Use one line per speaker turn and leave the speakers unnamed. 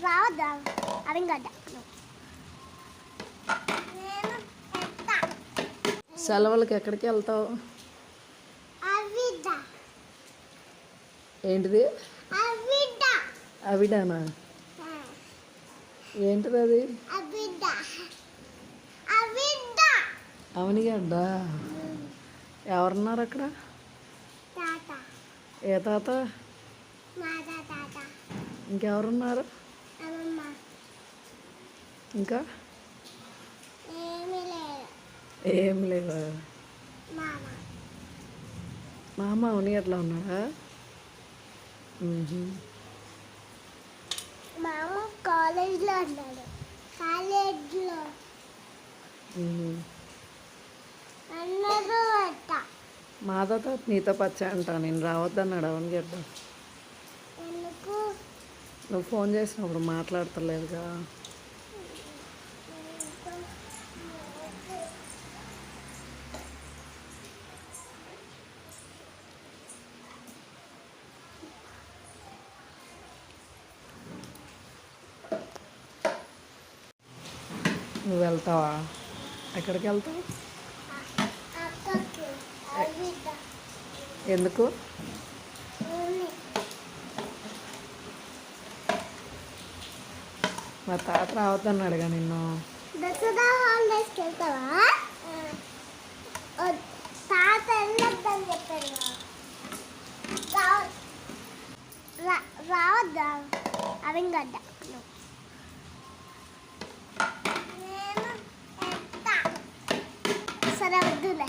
రావద్దా అవి గడ్డ
సెలవులకి ఎక్కడికి వెళ్తావు? ఏంటిది? అవిడానా? ఏంటిది అది? అవనిగడ్డ. ఎవరున్నారు అక్కడ? ఏ తాత? ఇంకెవరున్నారు? ఇంకా ఏం లేవా? మామ అవనిగడ్డలో ఉన్నాడా?
మామ కాలేజ్లో అన్నాడు. కాలేజ్లో అన్నారు అట్ట.
మాతో నీతో పచ్చ అంటా. నేను రావద్దన్నాడు అవనిగడ్డ.
ఎందుకు?
నువ్వు ఫోన్ చేసినప్పుడు మాట్లాడతలేదుగా. నువ్వు వెళ్తావా? ఎక్కడికి వెళ్తావు? ఎందుకు? మా తాత రావద్దన్నాడుగా నిన్ను.
దసరా హాలిడేస్కి వెళ్తావా? తాత వెళ్ళొద్దని చెప్పాడు. రావద్దా అవి గడ్డ సరే వద్దులే.